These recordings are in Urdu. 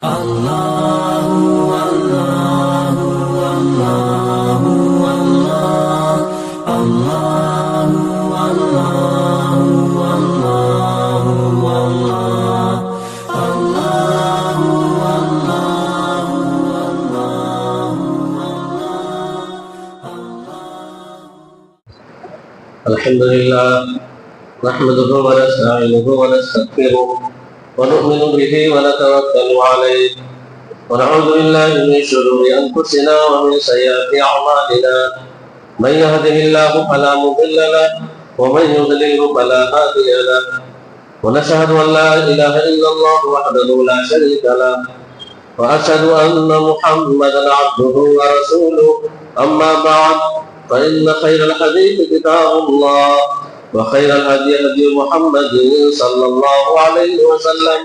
الحمد لله نحمده ونستعينه ونستغفره ونؤمن به ونتوكل عليه ونعوذ بالله من شرور أنفسنا ومن سيئات أعمالنا من يهده الله فلا مضل له ومن يضلل فلا هادي له ونشهد أن لا إله إلا الله وحده لا شريك له وأشهد أن محمدا عبده ورسوله أما بعد فإن خير الحديث كتاب الله وخير الهدي هدي محمد صلى الله عليه وسلم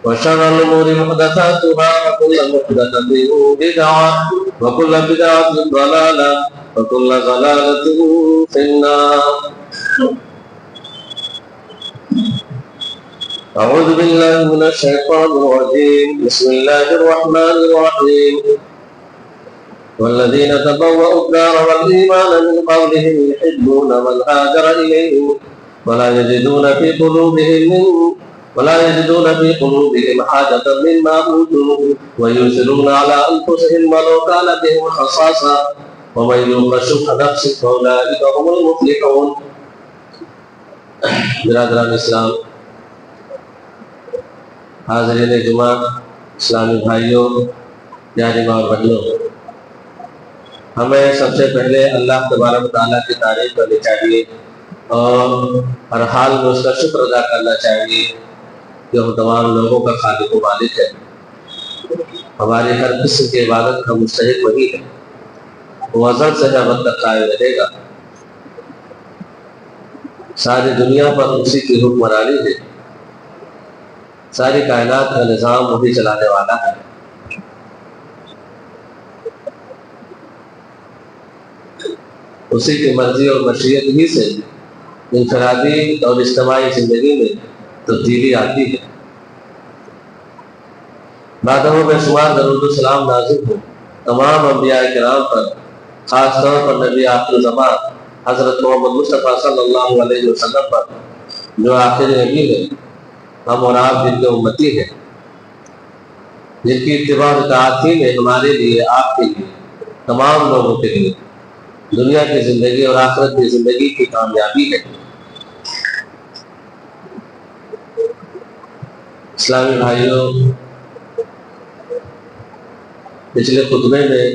وشر الأمور محدثاتها وكل محدثة بدعة وكل بدعة ضلالة وكل ضلالة في النار. أعوذ بالله من الشيطان الرجيم. بسم الله الرحمن الرحيم. والذين تبوأوا الدار والإيمان من قبلهم يحبون من هاجر إليهم ولا يجدون في قلوبهم حاجة مما أوتوا ويؤثرون على أنفسهم ولو كان بهم خصاصة ومن يوق شح نفسه فأولئك هم المفلحون. برادران اسلام، حاضرین جمعہ، اسلامی بھائیوں، پیاری ماں اور بہنوں، ہمیں سب سے پہلے اللہ تبارک و تعالیٰ کی تعریف کرنی چاہیے اور ہر حال میں اس کا شکر ادا کرنا چاہیے کہ وہ تمام لوگوں کا خالق و مالک ہے. ہماری ہر قسم کی عبادت کا مستحق وہی ہے. وہ ازل سے ابد تک قائم رہے گا. ساری دنیا پر اسی کی حکمرانی ہے. ساری کائنات کا نظام وہی چلانے والا ہے. اسی کی مرضی اور مشیت ہی سے انفرادی اور اجتماعی زندگی میں تبدیلی آتی ہے. بعدہم بے شمار درود و سلام نازل ہو تمام انبیاء کرام پر، خاص طور پر نبی آخر زمان حضرت محمد مصطفیٰ صلی اللہ علیہ وسلم پر، جو آخری نبی ہے. ہم اور آپ جن کے امتی ہیں، جن کی اتباع و اطاعت ہی میں ہمارے لیے، آپ کے لیے، تمام لوگوں کے لیے دنیا کی زندگی اور آخرت کی زندگی کی کامیابی ہے. اسلامی بھائیوں، پچھلے خطبے میں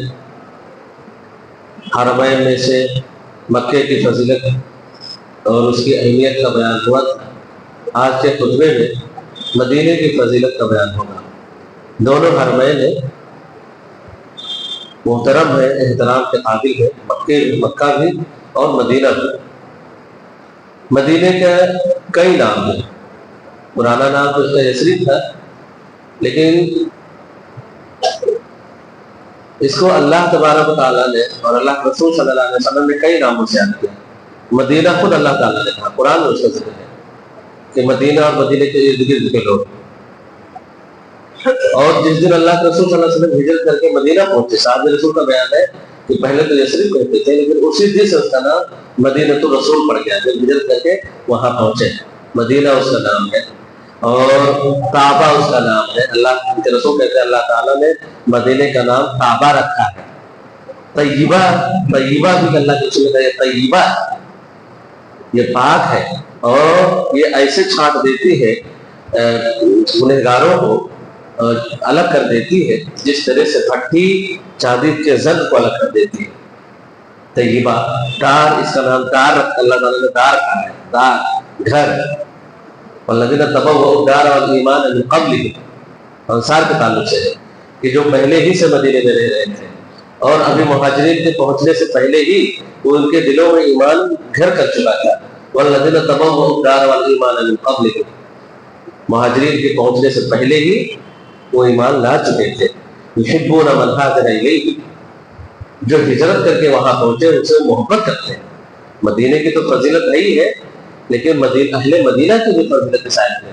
حرمین میں سے مکے کی فضیلت اور اس کی اہمیت کا بیان ہوا تھا. آج کے خطبے میں مدینے کی فضیلت کا بیان ہوگا. دونوں حرمین ہیں، محترم ہے، احترام کے قابل ہے. مکہ بھی اور مدینہ بھی. مدینے کا کئی نام ہیں. پرانا نام تو اس کا یثرب تھا، لیکن اس کو اللہ تبارک و تعالیٰ نے اور اللہ کے رسول صلی اللہ علیہ وسلم نے کئی ناموں سے یاد کیا. مدینہ خود اللہ تعالیٰ نے کہا، قرآن میں اس کا ذکر ہے کہ مدینہ اور مدینے کے ارد گرد کے لوگ. اور جس دن اللہ کے رسول صلی اللہ علیہ وسلم ہجرت کر کے مدینہ پہنچے، صحابہ رسول کا بیان ہے کہ پہلے تو یثرب کہتے تھے، لیکن اسی دن سے اس کا نام مدینہ الرسول پڑ گیا. جب ہجرت کر کے وہاں پہنچے، مدینہ اس کا نام ہے اور کعبہ اس کا نام ہے. اللہ کے رسول کہتے ہیں اللہ تعالیٰ نے مدینے کا نام کعبہ رکھا ہے. طیبہ بھی اللہ کے رسول کہتے ہیں طیبہ، یہ پاک ہے اور یہ ایسے چھانٹ دیتی ہے گنہگاروں کو، الگ کر دیتی ہے جس طرح سے پھٹی چاندی کے زنگ کو الگ کر دیتی ہے. طیبہ، دار، اس کا نام دار اللہ تعالیٰ نے دار کہا ہے. دار، گھر. والذین تبوؤا الدار والایمان من قبلہم، انصار کے تعلق سے ہے کہ جو پہلے ہی سے مدینے میں رہ رہے تھے اور ابھی مہاجرین کے پہنچنے سے پہلے ہی وہ ان کے دلوں میں ایمان گھر کر چکا تھا. والذین تبوؤا الدار والایمان من قبلہم، مہاجرین کے پہنچنے سے پہلے ہی وہ ایمان لا چکے تھے. یحبون من ہاجر الیہم، جو ہجرت کر کے وہاں پہنچے ان سے محبت کرتے ہیں. مدینے کی تو فضیلت نہیں ہے، لیکن اہل مدینہ کی بھی فضیلت شاید ہے.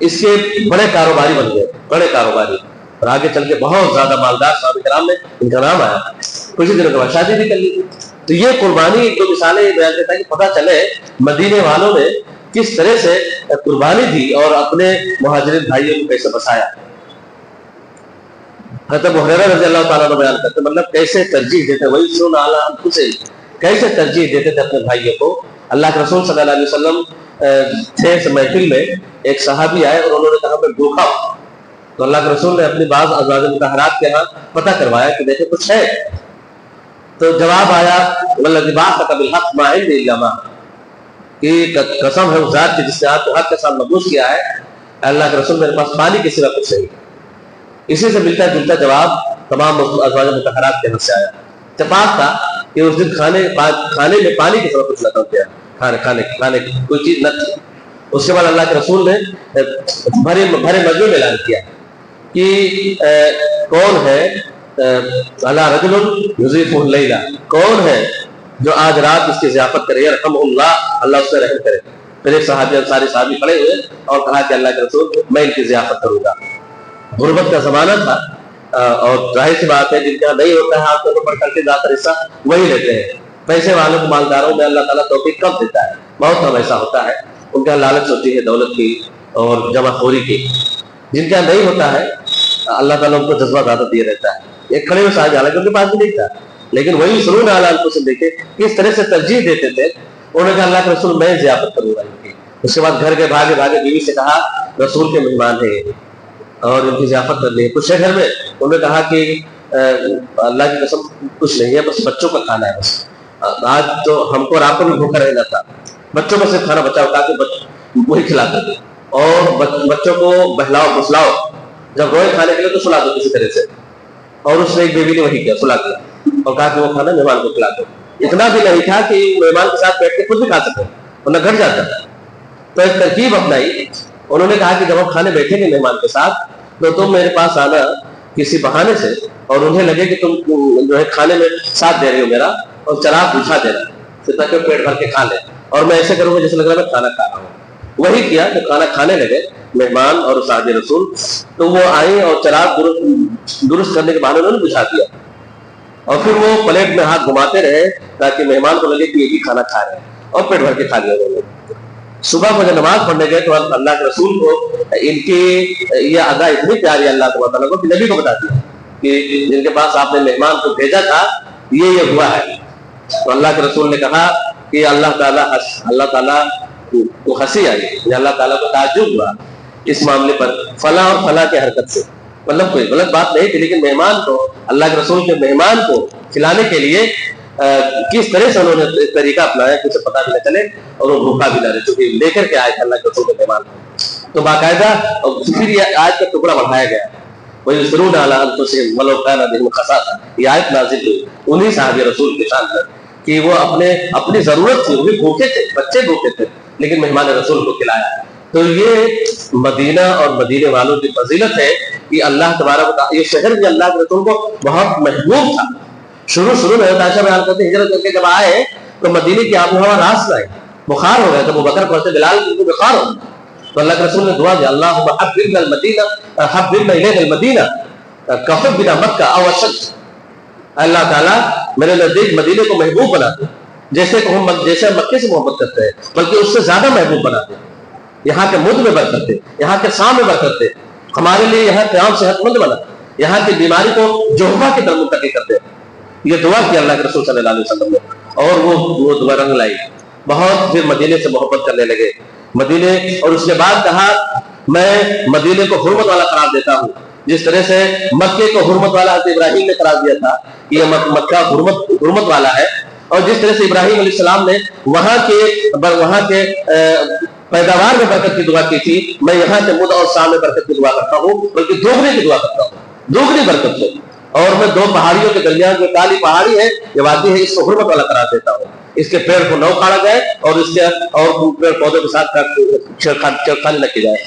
اس کے بڑے کاروباری بن گئے، بڑے کاروباری، اور آگے چل کے بہت زیادہ مالدار صحابہ کرام میں ان کا نام آیا، کچھ دنوں کے بعد شادی بھی کر لی۔ تو یہ قربانی ایک دو مثالیں بیان کرتا ہے کہ پتہ چلے مدینے والوں نے کس طرح سے قربانی دی اور اپنے مہاجرین بھائیوں کو کیسے بسایا۔ حضرت ابو ہریرہ رضی اللہ تعالیٰ عنہ بیان کرتے مطلب کیسے ترجیح دیتے، وہی سن اعلیٰ انفسہم، کیسے ترجیح دیتے تھے اپنے بھائیوں کو۔ اللہ کے رسول صلی اللہ علیہ وسلم تھے محفل میں، ایک صحابی آئے اور انہوں نے کہا میں بھوکا ہوں، تو اللہ کے رسول نے اپنی بعض ازواج مطہرات کے ہاں پتہ کروایا کہ دیکھیں کچھ ہے، تو جواب آیا والذی بعثک بالحق ما عندی الا ماء، کہ قسم ہے اس ذات کی جس نے آپ کو حق کے ساتھ مبعوث کیا ہے، اللہ کے رسول میرے پاس پانی کے سوا کچھ نہیں۔ اسی سے ملتا جلتا جواب تمام ازواج مطہرات کے ہاں سے آیا۔ اتفاق تھا کہ اس دن کھانے میں پانی کی طرف کچھ نہ کیا، کھانے کی کوئی چیز نہ تھی۔ اس کے بعد اللہ کے رسول نے بھرے مجمع میں اعلان کیا کہ کون ہے اللہ رجل یضیف اللیلہ، کون ہے جو آج رات اس کی ضیافت کرے، یرحمہ اللہ، اللہ اس سے رحم کرے۔ پھر ایک صحابی انصاری صحابی کھڑے ہوئے اور کہا کہ اللہ کے رسول میں ان کی ضیافت کروں گا۔ غربت کا زمانہ تھا اور ظاہر سی بات ہے جن کا نہیں ہوتا ہے آپ کو پڑھ کر کے زیادہ حصہ وہی لیتے ہیں۔ پیسے والوں کو، مالداروں میں اللہ تعالیٰ توفیق کم دیتا ہے، بہت کم ایسا ہوتا ہے، ان کا لالچ ہوتی ہے دولت کی اور جمع خوری کی۔ جن کا نہیں ہوتا ہے اللہ تعالیٰ ان کو جذبہ زیادہ دیے رہتا ہے۔ ایک کھڑے ہوئے صاحب حالانکہ ان کے پاس بھی نہیں تھا، لیکن وہی سرون اعلیٰ ان کو سے دیکھے کس طرح سے ترجیح دیتے تھے۔ انہوں نے کہا اللہ کے رسول میں ضیافت کروں گا ان کی۔ اس کے بعد گھر کے بھاگے بیوی سے کہا رسول کے مہمان ہیں اور ان کی ضیافت کرنی ہے۔ کچھ گھر میں انہوں نے کہا کہ اللہ کی قسم کچھ نہیں ہے، بس بچوں کا کھانا ہے، بس آج تو ہم کو اور آپ کو بھی بھوکا رہنا تھا، بچوں کو صرف کھانا بچاؤ تاکہ وہی کھلاتے تھے، اور بچوں کو بہلاؤ پھسلاؤ، جب روئے کھانے کے لیے تو سلا دو کسی طرح سے۔ اور اس نے ایک بیوی نے وہی کیا، سلا دیا اور کہا کہ وہ کھانا مہمان کو کھلا دو۔ اتنا بھی نہیں تھا کہ مہمان کے ساتھ بیٹھ کے خود بھی کھا سکے، ورنہ گھٹ جاتا تھا۔ تو ایک ترکیب اپنائی، انہوں نے کہا کہ جب ہم کھانے بیٹھیں گے مہمان کے ساتھ تو تم میرے پاس آنا کسی بہانے سے، اور انہیں لگے کہ تم جو ہے کھانے میں ساتھ دے رہی ہو میرا، اور چراغ بجھا دینا تاکہ پیٹ بھر کے کھا لے، اور میں ایسے کروں گا جیسے لگ رہا ہے میں کھانا کھا رہا ہوں۔ وہی کیا کہ کھانا کھانے لگے مہمان اور صحابہ رسول، تو وہ آئیں اور چراغ درست کرنے کے بہانے انہوں نے بجھا دیا، اور پھر وہ پلیٹ میں ہاتھ گھماتے رہے تاکہ مہمان کو لگے کہ یہ بھی کھانا کھا رہے ہیں، اور پیٹ بھر کے کھا لیا انہوں نے۔ صبح کو جب نماز پڑھنے گئے تو اللہ کے رسول کو ان کی یہ ادا اتنی پیاری اللہ تعالیٰ کو کہ نبی کو بتا دیا کہ جن کے پاس آپ نے مہمان کو بھیجا تھا یہ ہوا ہے۔ تو اللہ کے رسول نے کہا کہ اللہ تعالیٰ کو ہنسی آئی، اللہ تعالیٰ کو تعجب ہوا اس معاملے پر، فلاں اور فلاں کی حرکت سے، مطلب کوئی غلط بات نہیں تھی، لیکن مہمان کو، اللہ کے رسول کے مہمان کو کھلانے کے لیے کس طرح سے انہوں نے طریقہ اپنایا کہ اسے پتہ بھی نہ چلے اور وہ بھوکا بھی نہ رہے، چونکہ لے کر کے آئے تھے اللہ کے رسول کے مہمان کو۔ تو باقاعدہ پھر یہ آیت کا ٹکڑا بڑھایا گیا، وَيُسِرُونَ عَلَىٰ أَنفُسِهِمْ وَلَوْ كَانَ بِهِمْ خَصَاصَةٌ، یہ آیت نازل ہوئی انہی صحابہ رسول کے شان پر کہ وہ اپنی ضرورت تھی، وہ بھی بھوکے تھے، بچے بھوکے تھے، لیکن مہمان رسول کو کھلایا۔ تو یہ مدینہ اور مدینے والوں کی فضیلت ہے کہ اللہ تبارک و تعالیٰ، یہ شہر بھی اللہ کے رسول کو بہت محبوب تھا۔ شروع میں عائشہ بیان کرتے ہیں ہجرت کر کے جب آئے تو مدینے کی آب و ہوا راس لائے، بخار ہو گیا تھا، ابو بکر پہنچے بلال کو بخار ہو گیا، تو اللہ کے رسول نے دعا دی اللہم حببنا المدینہ حببنا الیک المدینہ کحبنا مکہ او اشد، اللہ تعالیٰ میرے نزدیک مدینے کو محبوب بنا دے جیسے کہ ہم مکے سے محبت کرتے ہیں، بلکہ اس سے زیادہ محبوب بنا دے۔ یہاں کے مد میں برکت دے، یہاں کے سام میں برکت دے، ہمارے لیے یہاں قیام صحت مند بنا، یہاں کی بیماری کو جوہبہ کی طرف منتقل کر دے۔ یہ دعا کی اللہ کے رسول صلی اللہ علیہ وسلم نے، اور وہ دعا رنگ لائی، بہت پھر مدینے سے محبت کرنے لگے مدینے، اور اس کے بعد کہا میں مدینے کو حرمت والا قرار دیتا ہوں، جس طرح سے مکے کو حرمت والا حضرت ابراہیم نے قرار دیا تھا، یہ مکہ حرمت والا ہے، اور جس طرح سے ابراہیم علیہ السلام نے وہاں کے پیداوار میں برکت کی دعا کی تھی، میں یہاں کے مد اور سام میں برکت کی دعا کرتا ہوں، بلکہ دوگنے کی دعا کرتا ہوں، دوگنی برکت سے، اور میں دو پہاڑیوں کے درمیان جو کالی پہاڑی ہے یہ وادی ہے، اس کو حرمت والا قرار دیتا ہوں، اس کے پیڑ کو نہ اکھاڑا جائے اور اس کے اور پیڑ پودوں کے ساتھ چھیڑخانی نہ کی جائے۔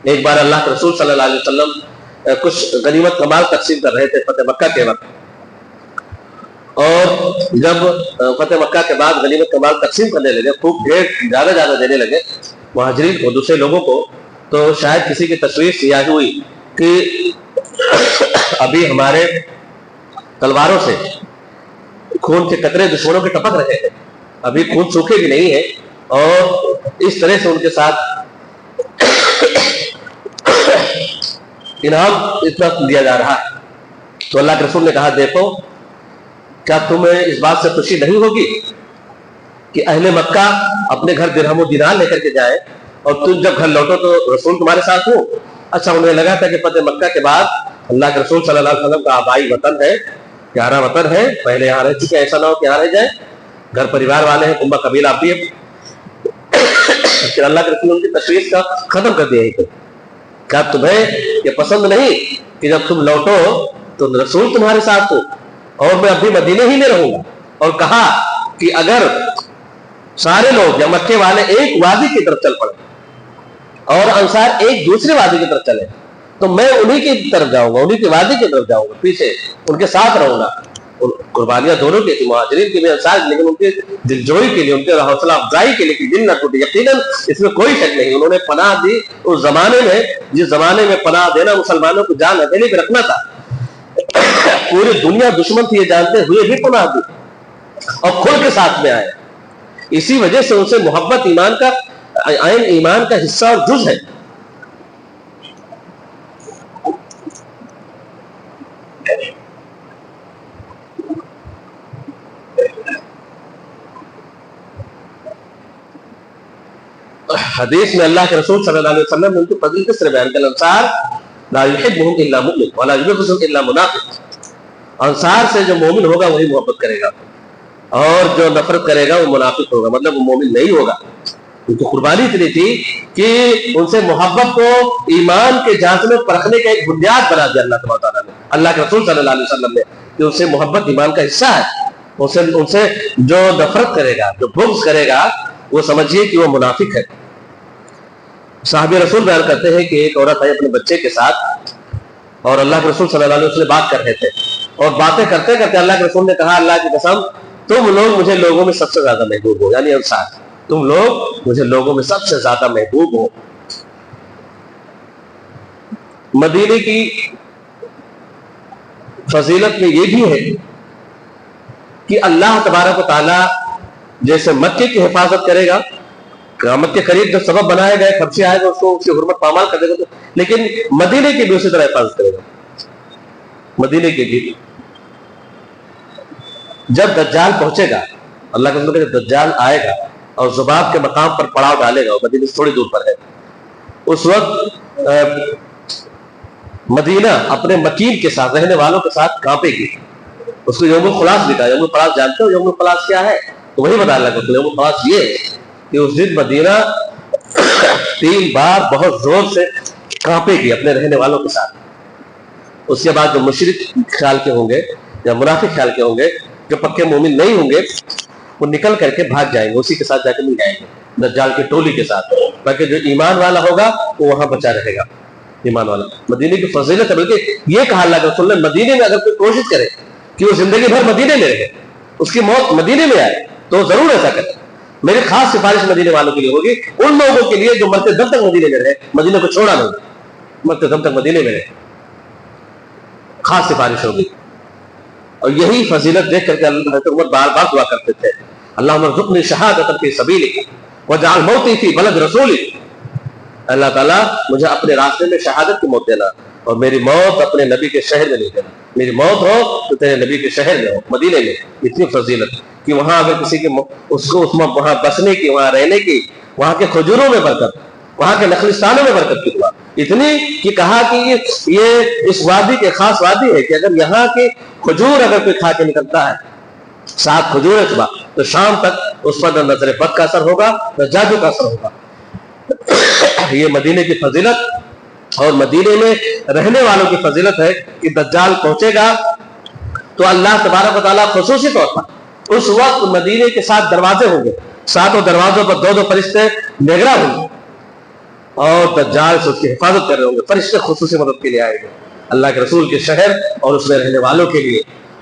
ایک بار اللہ کے رسول صلی اللہ علیہ وسلم کچھ غنیمت کا مال تقسیم کر رہے تھے فتح مکہ کے وقت، اور جب فتح مکہ کے بعد غنیمت کا مال تقسیم کرنے لگے، خوب ڈھیر زیادہ دینے لگے مہاجرین کو، دوسرے لوگوں کو، تو شاید کسی کی تشویش یہ ہوئی کہ ابھی ہمارے تلواروں سے خون کے قطرے دشمنوں کے ٹپک رہے ہیں، ابھی خون سوکھے بھی نہیں ہے، اور اس طرح سے ان کے ساتھ انعام اتنا دیا جا رہا ہے۔ تو اللہ کے رسول نے کہا دیکھو کیا تمہیں اس بات سے خوشی نہیں ہوگی کہ اہل مکہ اپنے گھر درہم و دینار لے کر کے جائے اور تم جب گھر لوٹو تو رسول تمہارے ساتھ ہو؟ اچھا، انہیں لگا تھا کہ فتح مکہ کے بعد اللہ کے رسول صلی اللہ علیہ وسلم کا آبائی وطن ہے، پیارا وطن ہے، پہلے یہاں رہ چکے، ایسا نہ ہو کہ یہاں رہ جائیں، گھر پریوار والے ہیں، کنبہ قبیلہ آپ بھی ہے۔ پھر اللہ کے رسول ان کی تشویش کا ختم کر دیا ہے۔ کیا تمہیں یہ پسند نہیں کہ جب تم لوٹو تو رسول تمہارے ساتھ ہو اور میں اب بھی مدینے ہی میں رہوں گا؟ اور کہا کہ اگر سارے لوگ یا مکے والے ایک وادی کی طرف چل پڑے اور انصار ایک دوسرے وادی کی طرف چلے تو میں انہی کی طرف جاؤں گا، انہی کی وادی کی طرف جاؤں گا، پیچھے ان کے ساتھ رہوں گا۔ قربانیاں دونوں کی تھی، مہاجرین کی بھی انصار، لیکن ان کے دلجوئی کے لیے، ان کے حوصلہ افزائی کے لیے کہ دل نہ ٹوٹے۔ یقیناً اس میں کوئی شک نہیں، انہوں نے پناہ دی اس زمانے میں جس زمانے میں پناہ دینا مسلمانوں کو جان ہتھیلی پہ رکھنا تھا۔ پوری دنیا دشمن تھی یہ جانتے ہوئے بھی پناہ دی اور کھل کے ساتھ میں آئے۔ اسی وجہ سے ان سے محبت ایمان کا عین ایمان کا حصہ اور جز ہے۔ حدیث میں اللہ کے رسول صلی اللہ علیہ وسلم نے ان کی فضیلت کس طرح بیان کیا؟ انصار لا یحبهم الا مؤمن ولا یبغضهم الا منافق۔ انصار سے جو مومن ہوگا وہی محبت کرے گا، اور جو نفرت کرے گا وہ منافق ہوگا، مطلب وہ مومن نہیں ہوگا۔ ان کی قربانی اتنی تھی کہ ان سے محبت کو ایمان کے جانچ میں پرکھنے کا ایک بنیاد بنا دیا اللہ تبارک تعالیٰ نے، اللہ کے رسول صلی اللہ علیہ وسلم نے، کہ ان سے محبت ایمان کا حصہ ہے۔ ان سے جو نفرت کرے گا، جو بغض کرے گا، وہ سمجھیے کہ وہ منافق ہے۔ صحابی رسول بیان کرتے ہیں کہ ایک عورت آئی اپنے بچے کے ساتھ اور اللہ کے رسول صلی اللہ علیہ وسلم بات کر رہے تھے، اور باتیں کرتے کرتے اللہ کے رسول نے کہا اللہ کی قسم تم لوگ مجھے لوگوں میں سب سے زیادہ محبوب ہو، یعنی انصار، تم لوگ مجھے لوگوں میں سب سے زیادہ محبوب ہو۔ مدینے کی فضیلت میں یہ بھی ہے کہ اللہ تبارک و تعالیٰ جیسے مکے کی حفاظت کرے گا، قیامت کے قریب جب سبب بنائے گئے خدشے آئے گا اس کو اس کی حرمت پامال کر دے گا، لیکن مدینے کی بھی اسی طرح حفاظت کرے گا۔ مدینے کی بھی جب دجال پہنچے گا، اللہ کے رسول جب دجال آئے گا اور ذباب کے مقام پر پڑاؤ ڈالے گا، مدینے سے تھوڑی دور پر ہے، اس وقت مدینہ اپنے مکین کے ساتھ، رہنے والوں کے ساتھ کانپے گی۔ اس کو یوم الخلاص لکھا ہے۔ یوم الخلاص جانتے ہو یوم الخلاص کیا ہے؟ تو وہی بتا اللہ کا یوم الخلاص یہ ہے کہ اس دن مدینہ 3 بار بہت زور سے کانپے گی اپنے رہنے والوں کے ساتھ۔ اس کے بعد جو مشرک خیال کے ہوں گے یا منافق خیال کے ہوں گے، جو پکے مومن نہیں ہوں گے، وہ نکل کر کے بھاگ جائیں گے، اسی کے ساتھ جا کے مل جائیں گے دجال کی ٹولی کے ساتھ، باقی جو ایمان والا ہوگا وہ وہاں بچا رہے گا، ایمان والا۔ مدینے کی فضیلت ہے، بلکہ یہ کہا اللہ کے رسول نے مدینے میں اگر کوئی کوشش کرے کہ وہ زندگی بھر مدینے میں رہے، اس کی موت مدینے میں آئے، تو ضرور ایسا کرے۔ میری خاص سفارش مدینے والوں کے لیے ہوگی، ان لوگوں کے لیے جو مرتے دم تک مدینے میں رہے، مدینے کو چھوڑا نہیں، مرتے دم تک مدینے میں رہے، خاص سفارش ہوگی۔ اور یہی فضیلت دیکھ کر کے حضرت عمر بار بار دعا کرتے تھے، اللہم ارزقنی شہادۃ فی سبیلک واجعل موتی فی بلد رسولک، اللہ تعالیٰ مجھے اپنے راستے میں شہادت کی موت دینا اور میری موت اپنے نبی کے شہر میں نہیں دینا، میری موت ہو تو تیرے نبی کے شہر میں ہو، مدینے میں۔ اتنی فضیلت کہ وہاں اگر کسی کے اس کو وہاں بسنے کی، وہاں رہنے کی، وہاں کے کھجوروں میں برکت، وہاں کے نخلستانوں میں برکت کی دعا اتنی کہ کہا کہ یہ اس وادی کے خاص وادی ہے کہ اگر یہاں کے کھجور اگر کوئی کھا کے نکلتا ہے، 7 کھجور صبح، تو شام تک اس پر نہ نظر بد کا اثر ہوگا نہ جادو کا اثر ہوگا۔ یہ مدینے کی فضیلت اور مدینے میں رہنے والوں کی فضیلت ہے کہ دجال پہنچے گا تو اللہ تبارک و تعالیٰ خصوصی طور پر اس وقت مدینے کے 7 دروازے ہوں گے، 7 دروازوں پر 2 فرشتے نگراں ہوں گے اور دجال سے اس کی حفاظت کر رہے ہوں گے۔ فرشتے خصوصی مدد کے لیے آئے گے، اللہ کے رسول کے شہر اور اس میں رہنے والوں کے لیے۔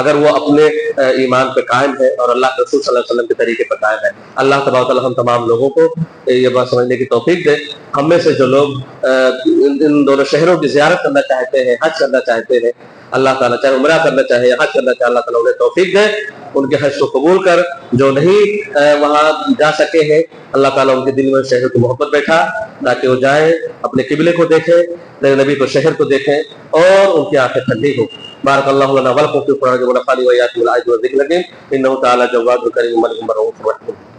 اگر وہ اپنے ایمان پہ قائم ہے اور اللہ کے رسول صلی اللہ علیہ وسلم کے طریقے پہ قائم ہے۔ اللہ تبارک و تعالی ہم تمام لوگوں کو یہ بات سمجھنے کی توفیق دے۔ ہم میں سے جو لوگ ان دونوں شہروں کی زیارت کرنا چاہتے ہیں، حج کرنا چاہتے ہیں، اللہ تعالیٰ چاہے عمرہ کرنا چاہے یا حج کرنا چاہے، اللہ تعالیٰ انہیں توفیق دے، ان کے حج کو قبول کر۔ جو نہیں وہاں جا سکے ہیں، اللہ تعالیٰ ان کے دل میں شہر کی محبت بیٹھا تاکہ وہ جائیں، اپنے قبلے کو دیکھیں، میرے نبی کو شہر کو دیکھیں اور ان کی آنکھیں ٹھنڈی ہو۔ بارک اللہ لنا ولکم فی القرآن ونفعني وإياکم بالآیات والذکر الحکیم، انہ تعالی جواد کریم ملک رؤوف رحیم۔